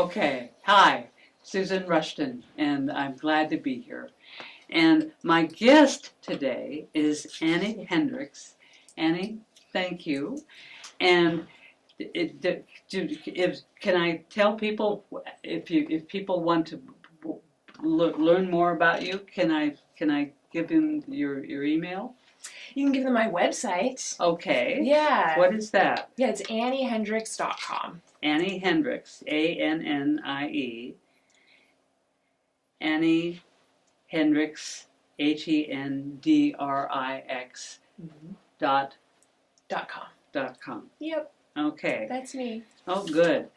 Okay, hi, Susan Rushton, and I'm glad to be here. And my guest today is Annie Hendrix. Annie, thank you. And can I tell people if people want to learn more about you? Can I give them your email? You can give them my website. Okay. Yeah. What is that? Yeah, it's AnnieHendrix.com. Annie Hendrix, ANNIE. Annie Hendrix, HENDRIX .com. .com. Yep, Okay. that's me. Oh, good.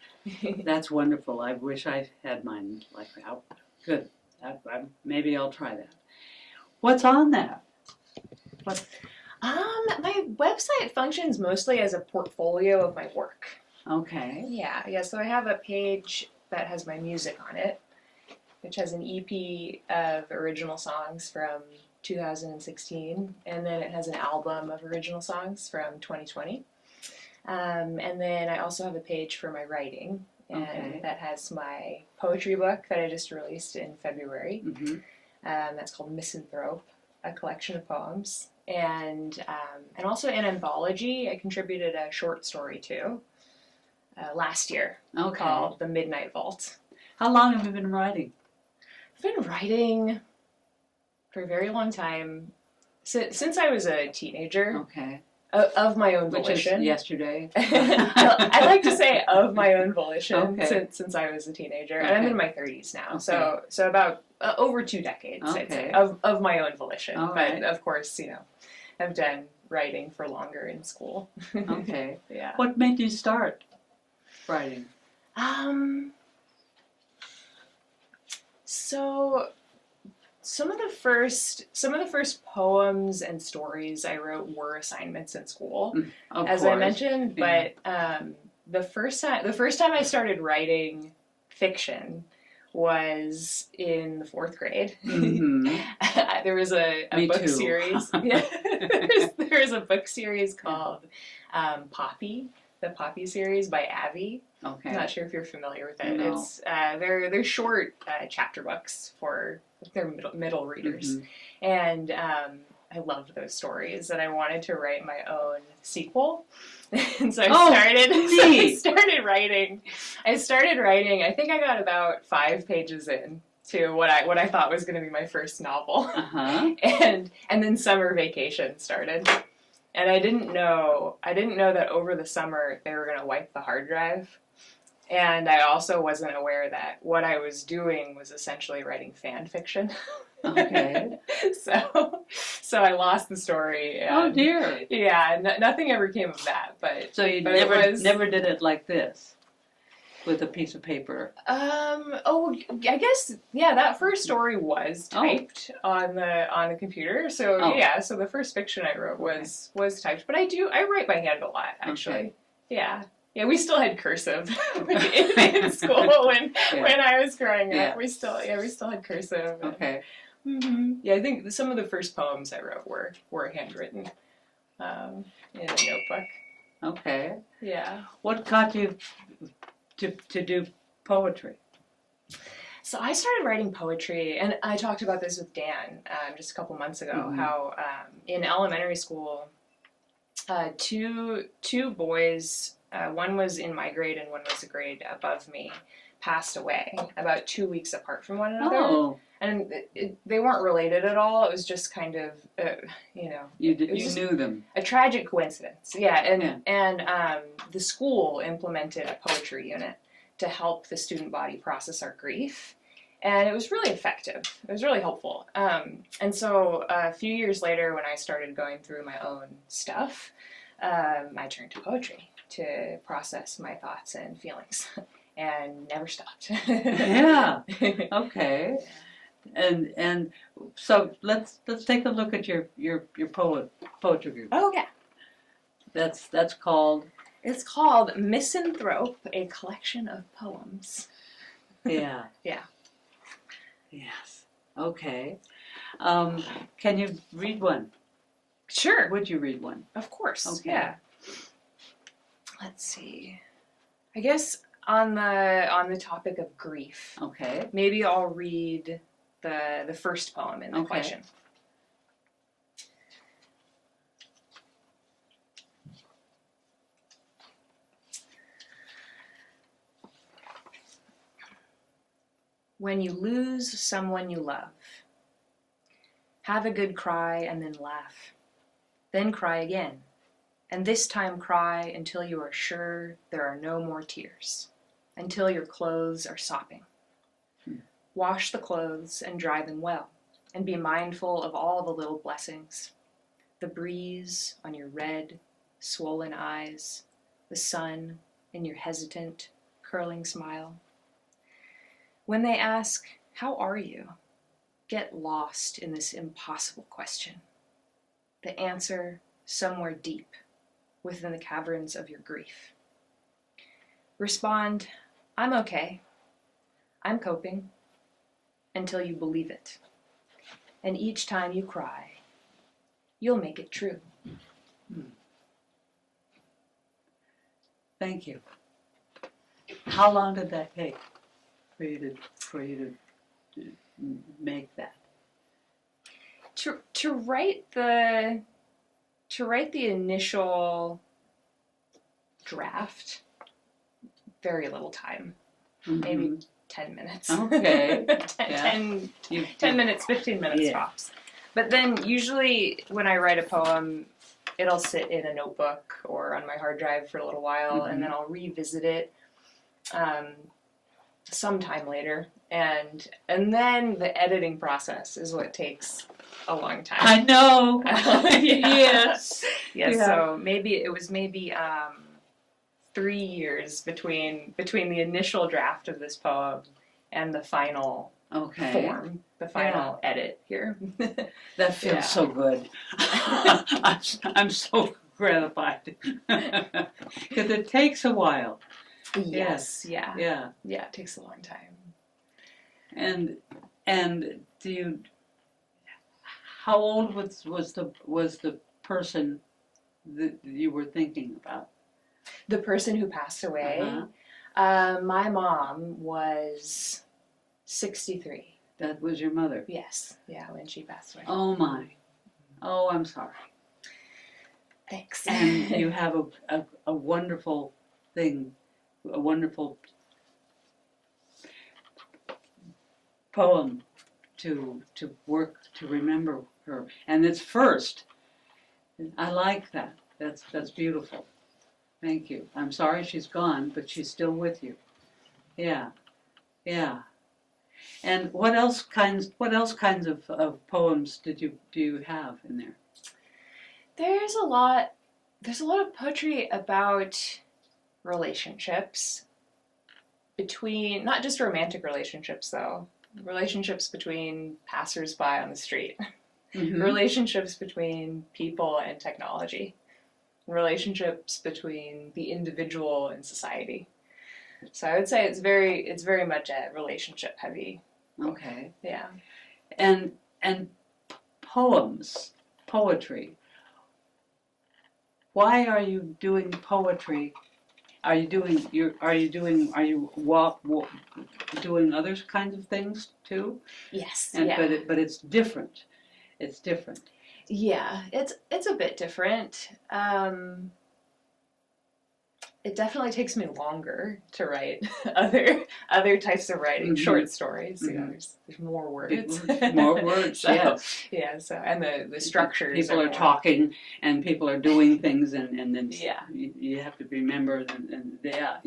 That's wonderful. I wish I had mine like that. Good. Maybe I'll try that. What's on that? What? My website functions mostly as a portfolio of my work. Okay. Yeah, so I have a page that has my music on it, which has an EP of original songs from 2016, and then it has an album of original songs from 2020. And then I also have a page for my writing, and that has my poetry book that I just released in February. Mm-hmm. That's called Misanthrope, a collection of poems. And also an anthology I contributed a short story to last year called The Midnight Vault. How long have you been writing? I've been writing for a very long time, since I was a teenager. Okay. Of my own volition. Which is yesterday. I like to say of my own volition since I was a teenager. And I'm in my 30s now. Okay. So about over 2 decades, I'd say, of my own volition. All right. But of course, I've done writing for longer in school. Okay. Yeah. What made you start writing? So some of the first poems and stories I wrote were assignments in school, as I mentioned. But the first time I started writing fiction was in the 4th grade. Mm-hmm. There was a book series. Yeah, there was a book series called Poppy, the Poppy series by Avi. Okay. I'm not sure if you're familiar with it. No. It's they're short chapter books for their middle readers, and I loved those stories, and I wanted to write my own sequel. And so I started writing. I think I got about 5 pages in to what I thought was going to be my first novel. And then summer vacation started. And I didn't know that over the summer they were going to wipe the hard drive. And I also wasn't aware that what I was doing was essentially writing fan fiction. Okay. So I lost the story. And, oh dear. Yeah, nothing ever came of that. But so you never did it like this, with a piece of paper. I guess that first story was typed on the computer. So so the first fiction I wrote was typed. But I write by hand a lot, actually. Okay. Yeah. Yeah, we still had cursive in school when I was growing up. We still had cursive. Okay. Yeah, I think some of the first poems I wrote were handwritten in a notebook. Okay. Yeah. What got you to do poetry? So I started writing poetry, and I talked about this with Dan just a couple months ago. How in elementary school, two boys. One was in my grade and one was a grade above me, passed away about 2 weeks apart from one another. Oh. And they weren't related at all. It was just kind of, You knew them. A tragic coincidence. Yeah, and the school implemented a poetry unit to help the student body process our grief. And it was really effective. It was really helpful. And so a few years later, when I started going through my own stuff, I turned to poetry to process my thoughts and feelings, and never stopped. Yeah. Okay. And so let's take a look at your poetry group. Oh yeah. That's called. It's called Misanthrope, a collection of poems. Yeah. Yeah. Yes. Okay. Can you read one? Sure. Would you read one? Of course. Okay. Yeah. Let's see. I guess On the topic of grief, Okay. maybe I'll read the first poem in the Okay. question. When you lose someone you love, have a good cry and then laugh. Then cry again, and this time cry until you are sure there are no more tears, until your clothes are sopping. Wash the clothes and dry them well, and be mindful of all the little blessings. The breeze on your red, swollen eyes, the sun in your hesitant, curling smile. When they ask, "How are you?" get lost in this impossible question. The answer somewhere deep within the caverns of your grief. Respond, "I'm okay. I'm coping," until you believe it. And each time you cry, you'll make it true. Thank you. How long did that take for you to make that? To write the initial draft, very little time. Maybe 10 minutes. Okay. 10 minutes, 15 minutes tops. But then usually when I write a poem, it'll sit in a notebook or on my hard drive for a little while, and then I'll revisit it sometime later. And then the editing process is what takes a long time. I know. Yes. Yes. Yeah. So maybe 3 years between the initial draft of this poem and the final form, the final edit here. That feels so good. I'm so gratified because it takes a while. Yes. Yeah. Yeah. Yeah. It takes a long time. And do you? How old was the person that you were thinking about? The person who passed away. My mom was 63. That was your mother. Yes. Yeah. When she passed away. Oh my. Oh, I'm sorry. Thanks. And you have a wonderful thing, a wonderful poem to work to remember her, and it's first. I like that. That's beautiful. Thank you. I'm sorry she's gone, but she's still with you. Yeah, yeah. And what else kinds of poems do you have in there? There's a lot of poetry about relationships between, not just romantic relationships though, relationships between passersby on the street, relationships between people and technology, relationships between the individual and society. So I would say it's very much a relationship heavy. Okay. Yeah. And poetry. Why are you doing poetry? Are you doing other kinds of things too? Yes. And, yeah. But it's different. It's different. Yeah, it's a bit different. It definitely takes me longer to write other types of writing, short stories. You know, there's more words. More words, so, yes. Yeah, so and the structures. People are talking and people are doing things and then yeah. you have to remember and yeah.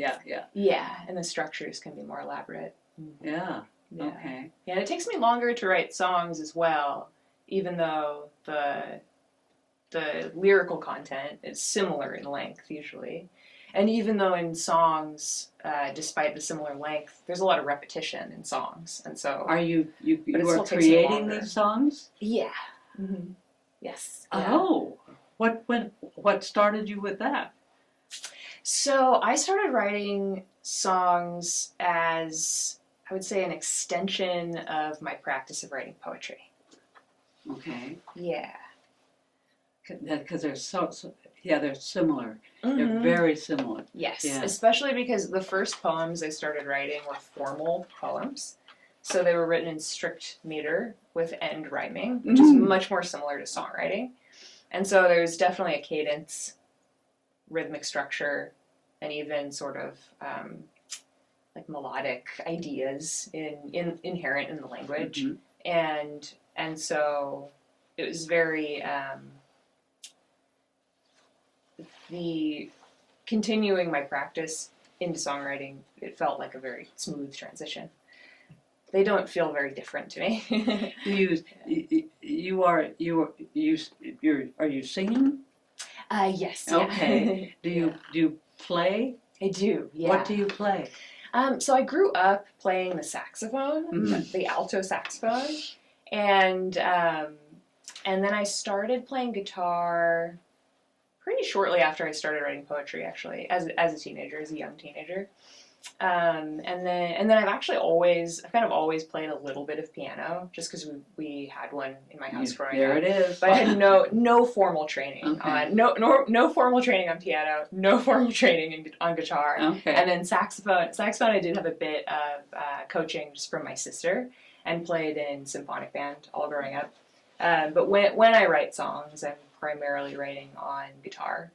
Yeah, and the structures can be more elaborate. Yeah. Okay. Yeah, it takes me longer to write songs as well, even though the lyrical content is similar in length usually. And even though in songs, despite the similar length, there's a lot of repetition in songs, and so are you are creating these songs? Yeah. Mm-hmm. Yes. Yeah. Oh, what started you with that? So I started writing songs as, I would say, an extension of my practice of writing poetry. Okay. Yeah. Because there's so Yeah, they're similar. Mhm. They're very similar. Yes, Yeah. especially because the first poems I started writing were formal poems. So they were written in strict meter with end rhyming, which is much more similar to songwriting. And so there's definitely a cadence, rhythmic structure, and even sort of like melodic ideas inherent in the language. Mm-hmm. And so it was very the continuing my practice into songwriting, it felt like a very smooth transition. They don't feel very different to me. Are you singing? Yes. Okay. Yeah. Do you play? I do. Yeah. What do you play? So I grew up playing the saxophone, the alto saxophone, and then I started playing guitar pretty shortly after I started writing poetry, actually, as a teenager, as a young teenager. And then I've kind of always played a little bit of piano, just because we had one in my house growing up. There it is. But I had no formal training on no formal training on piano, no formal training on guitar. Okay. And then saxophone I did have a bit of coaching just from my sister, and played in symphonic band all growing up. But when I write songs, I'm primarily writing on guitar,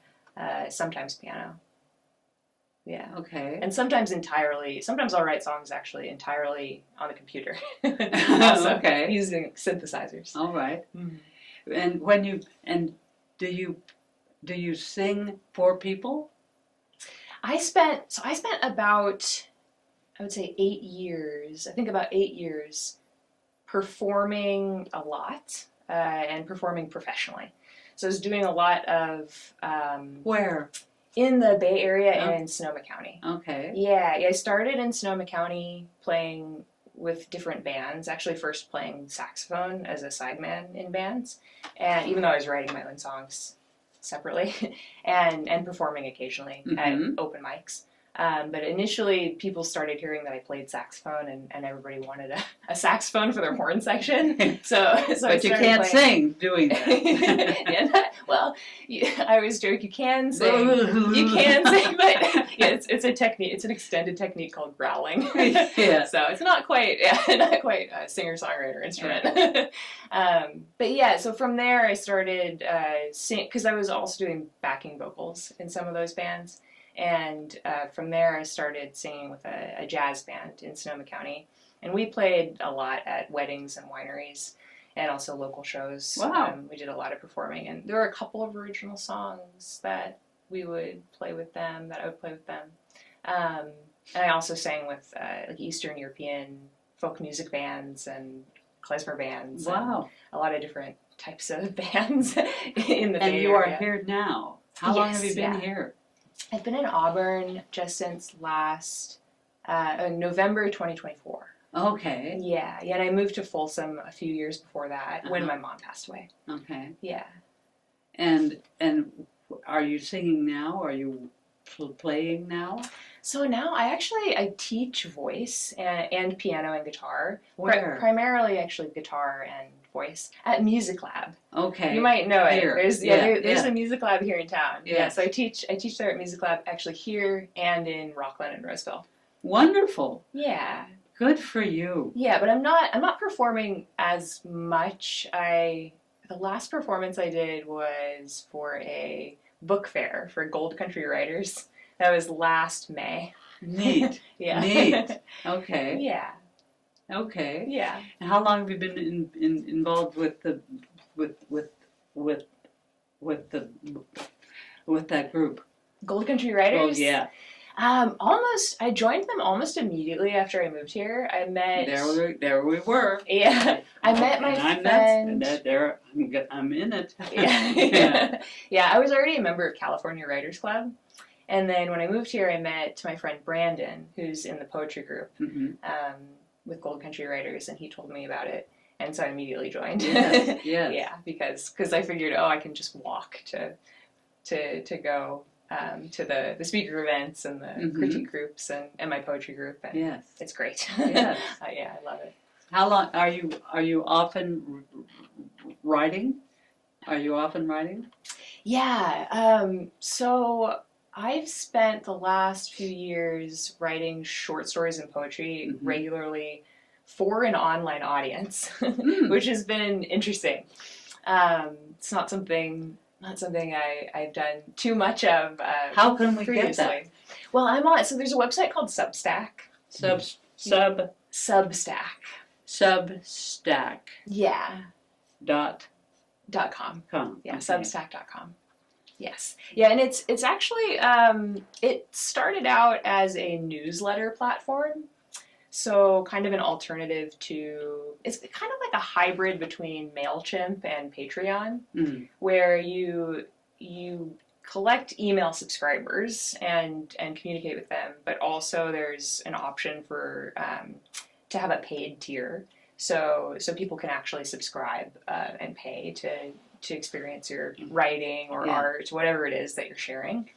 sometimes piano. Yeah. Okay. And sometimes I'll write songs actually entirely on the computer. Also, okay. using synthesizers. All right. Mm-hmm. And do you sing for people? I spent about, I would say 8 years. I think about 8 years performing a lot and performing professionally. So I was doing a lot of Where? In the Bay Area and in Sonoma County. Okay. Yeah, I started in Sonoma County playing with different bands. Actually, first playing saxophone as a sideman in bands, and even though I was writing my own songs separately, and performing occasionally at open mics. But initially, people started hearing that I played saxophone, and everybody wanted a saxophone for their horn section. So but you can't sing doing that. Well, I always joke you can sing, but yeah, it's a technique. It's an extended technique called growling. Yeah. So it's not quite a singer-songwriter instrument. But yeah, so from there I started sing, because I was also doing backing vocals in some of those bands. And from there, I started singing with a jazz band in Sonoma County. And we played a lot at weddings and wineries and also local shows. Wow. We did a lot of performing. And there were a couple of original songs that we would play with them, that I would play with them. And I also sang with like Eastern European folk music bands and klezmer bands. Wow. And a lot of different types of bands in the Bay Area. And you are here now. How long have you been here? I've been in Auburn just since last November 2024. Okay. Yeah, and I moved to Folsom a few years before that when my mom passed away. Okay. Yeah. And are you singing now? Are you playing now? So now I teach voice and piano and guitar. Where? Primarily, actually, guitar and voice at Music Lab. Okay. You might know it. Here. There's a Music Lab here in town. Yeah. Yeah, so I teach there at Music Lab, actually here and in Rockland and Roseville. Wonderful. Yeah. Good for you. Yeah, but I'm not performing as much. The last performance I did was for a book fair for Gold Country Writers. That was last May. Neat. Yeah. Neat. Okay. Yeah. Okay. Yeah. And how long have you been involved with that group? Gold Country Writers? Oh yeah. I joined them almost immediately after I moved here. I met. There we were. Yeah. I met my friend. I'm in it. Yeah. Yeah. I was already a member of California Writers Club. And then when I moved here, I met my friend Brandon, who's in the poetry group with Gold Country Writers, and he told me about it, and so I immediately joined. Yes, yes. Yeah, because I figured, I can just walk to go to the speaker events and the critique groups and my poetry group, and yes, it's great. Yes. Yeah, I love it. How long are you often writing? Are you often writing? Yeah. So I've spent the last few years writing short stories and poetry regularly for an online audience, which has been interesting. It's not something I've done too much of. How can we previously. get that? Well, I'm on. So there's a website called Substack. Substack. Substack. Yeah. Dot .com. com. Yeah, Okay. Substack.com. Yes. Yeah, and it's actually it started out as a newsletter platform. So kind of an alternative to, it's kind of like a hybrid between MailChimp and Patreon, where you collect email subscribers and communicate with them, but also there's an option for to have a paid tier, so people can actually subscribe and pay to experience your writing or art, whatever it is that you're sharing.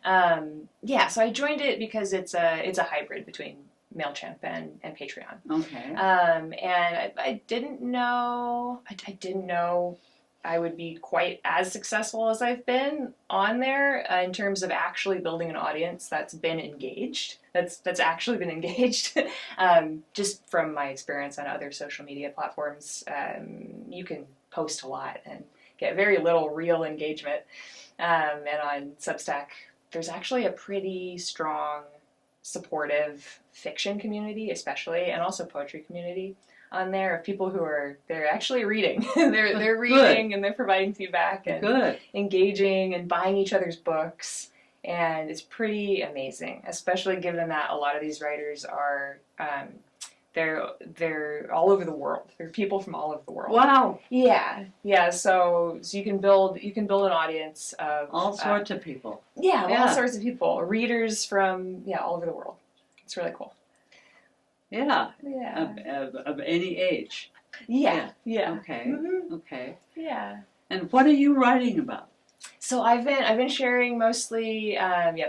So I joined it because it's a hybrid between MailChimp and Patreon. Okay. And I didn't know I would be quite as successful as I've been on there in terms of actually building an audience that's been engaged. That's actually been engaged. Just from my experience on other social media platforms, you can post a lot and get very little real engagement. And on Substack, there's actually a pretty strong, supportive fiction community, especially, and also poetry community on there of people who they're actually reading. they're reading and they're providing feedback and engaging and buying each other's books, and it's pretty amazing, especially given that a lot of these writers are they're all over the world. They're people from all over the world. Wow. Yeah. So you can build an audience of all sorts of people. All sorts of people, readers from all over the world. It's really cool. Yeah. Yeah. Of any age. Yeah. Okay. Okay. Yeah. And what are you writing about? So I've been sharing mostly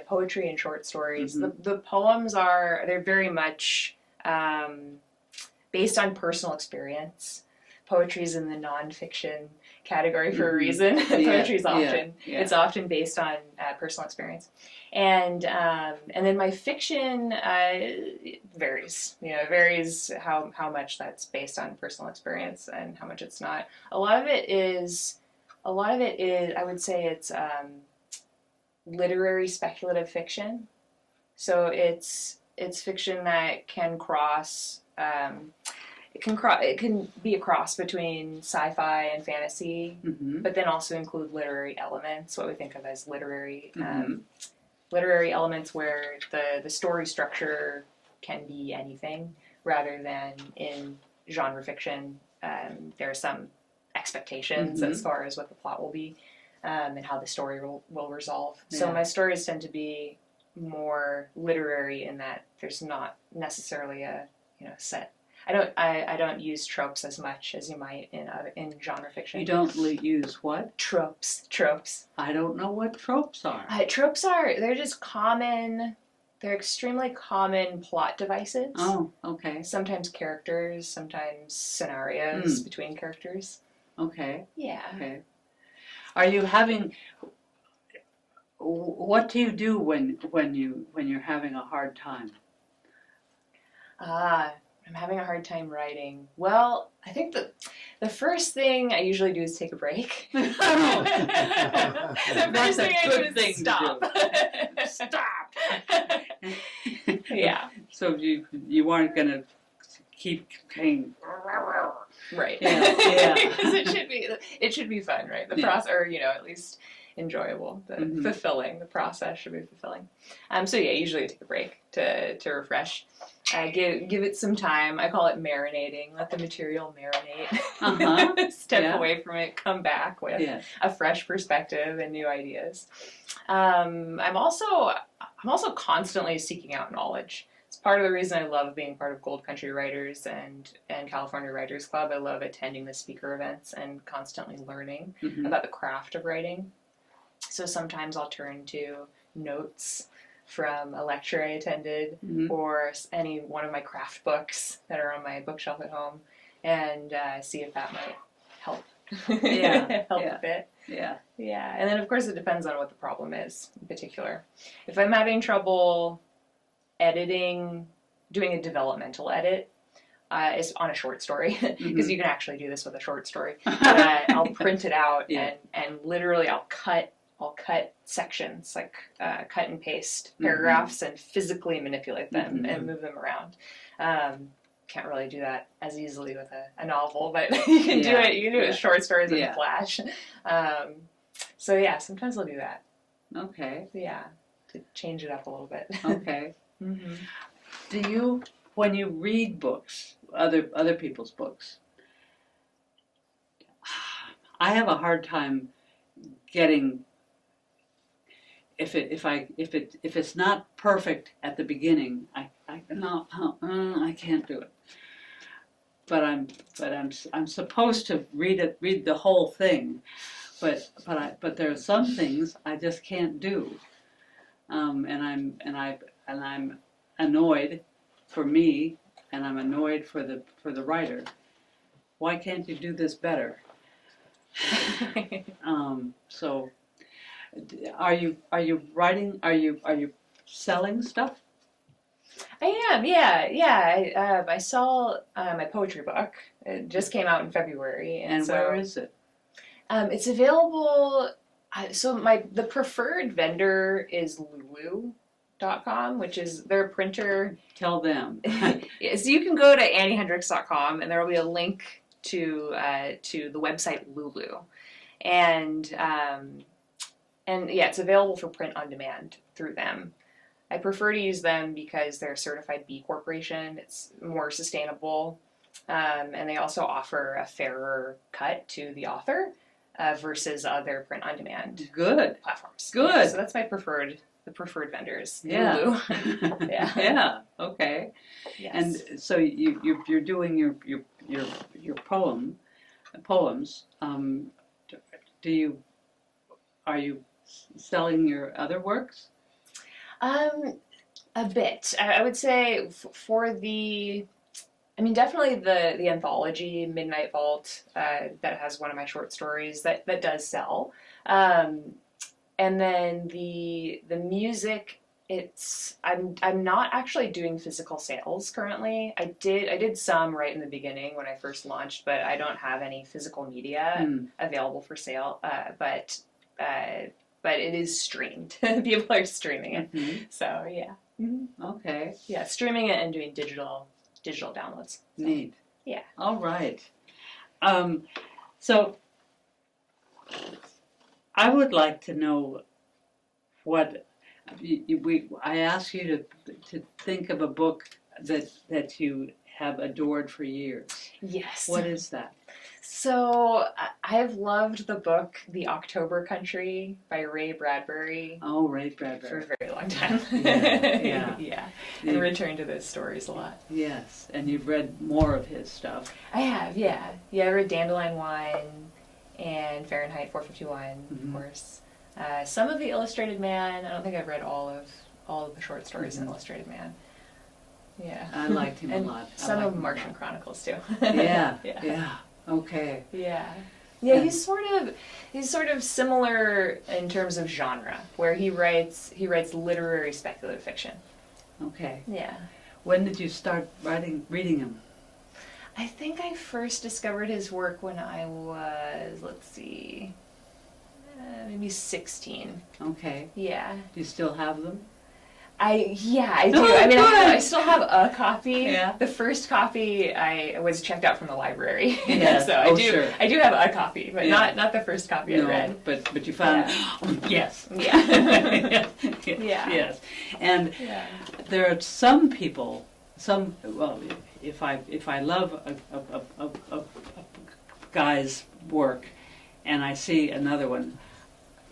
poetry and short stories. The poems they're very much based on personal experience. Poetry's in the nonfiction category for a reason. Poetry's often it's often based on personal experience, and then my fiction varies. It varies how much that's based on personal experience and how much it's not. A lot of it is I would say it's literary speculative fiction. So it's fiction that can cross. It can be a cross between sci-fi and fantasy, but then also include literary elements. What we think of as literary elements, where the story structure can be anything, rather than in genre fiction. There are some expectations as far as what the plot will be and how the story will resolve. Yeah. So my stories tend to be more literary in that there's not necessarily a set. I don't use tropes as much as you might in genre fiction. You don't use what? Tropes. I don't know what tropes are. Tropes they're just common. They're extremely common plot devices. Oh, okay. Sometimes characters, sometimes scenarios between characters. Okay. Yeah. Okay. Are you having? What do you do when you're having a hard time? I'm having a hard time writing. Well, I think the first thing I usually do is take a break. The first thing I do is stop. Stop. Yeah. So you aren't gonna keep paying. Right. Yeah. Because it should be fun, right? The process, or at least enjoyable. Fulfilling. The process should be fulfilling. Usually I take a break to refresh. Give it some time. I call it marinating. Let the material marinate. Step away from it. Come back with a fresh perspective and new ideas. I'm also constantly seeking out knowledge. It's part of the reason I love being part of Gold Country Writers and California Writers Club. I love attending the speaker events and constantly learning about the craft of writing. So sometimes I'll turn to notes from a lecture I attended or any one of my craft books that are on my bookshelf at home, and see if that might help Yeah, help yeah. a bit. Yeah. Yeah, and then of course it depends on what the problem is in particular. If I'm having trouble editing, doing a developmental edit, is on a short story, because you can actually do this with a short story. I'll print it out Yeah. and literally I'll cut sections, like cut and paste paragraphs and physically manipulate them and move them around. Can't really do that as easily with a novel, but you can do it. You can do it with short stories in a flash. So yeah, sometimes I'll do that. Okay. Yeah, to change it up a little bit. Okay. Do you, when you read books, other people's books, I have a hard time getting, if it's not perfect at the beginning, I can't do it. But I'm supposed to read the whole thing, but there are some things I just can't do, and I'm annoyed for me, and I'm annoyed for the writer. Why can't you do this better? So, are you writing? Are you selling stuff? I am, yeah. I saw my poetry book. It just came out in February, And so where is it? it's available. So the preferred vendor is Lulu.com, which is their printer. Tell them. So you can go to anniehendrix.com, and there will be a link to the website Lulu, and yeah, it's available for print on demand through them. I prefer to use them because they're a certified B Corporation. It's more sustainable, and they also offer a fairer cut to the author versus other print on demand Good. platforms. Good. Yeah, so that's the preferred vendors. Yeah. Lulu. Yeah. Yeah. Okay. Yes. And so you're doing your poems. Are you selling your other works? A bit. I would say for definitely the anthology Midnight Vault that has one of my short stories that does sell, and then the music. I'm not actually doing physical sales currently. I did some right in the beginning when I first launched, but I don't have any physical media available for sale. But it is streamed. People are streaming it. So yeah. Okay. Yeah, streaming it and doing digital downloads. So, Neat. Yeah. All right. So I would like to know what I asked you to think of a book that you have adored for years. Yes. What is that? So I've loved the book The October Country by Ray Bradbury. Oh, Ray Bradbury. For a very long time. Yeah. And return to those stories a lot. Yes, and you've read more of his stuff. I have, yeah. Yeah, I read Dandelion Wine and Fahrenheit 451, of course. Some of the Illustrated Man. I don't think I've read all of the short stories in Illustrated Man. Yeah. I liked him and a lot. Some of Martian Chronicles too. Yeah. Okay. Yeah. Yeah, he's sort of similar in terms of genre, where he writes literary speculative fiction. Okay. Yeah. When did you start reading him? I think I first discovered his work when I was, maybe 16. Okay. Yeah. Do you still have them? I do. Oh, I mean, good. I still have a copy. Yeah. The first copy I was checked out from the library. Yes. So Sure. I do have a copy, but not the first copy I read. But you found yes. Yeah. Yes. And there are some people. If I love a guy's work, and I see another one,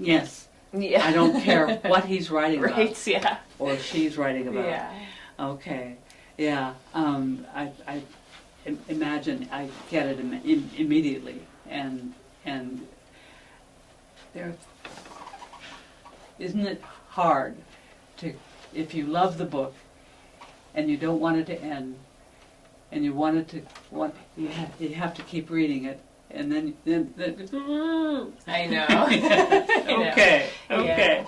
yes. Yeah. I don't care what he's writing about. Right, yeah. Or she's writing about. Yeah. Okay. Yeah. I imagine I get it immediately, and there. Isn't it hard if you love the book, and you don't want it to end, and you have to keep reading it. and then I know. I know. okay, Yeah. okay.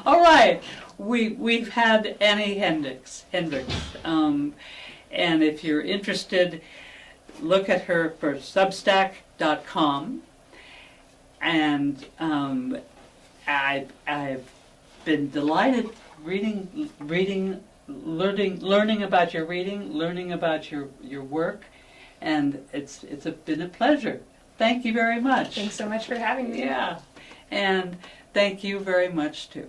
All right, we've had Annie Hendrix, and if you're interested, look at her for Substack.com, and I've been delighted learning about your reading, learning about your work, and it's been a pleasure. Thank you very much. Thanks so much for having me. Yeah, and thank you very much too.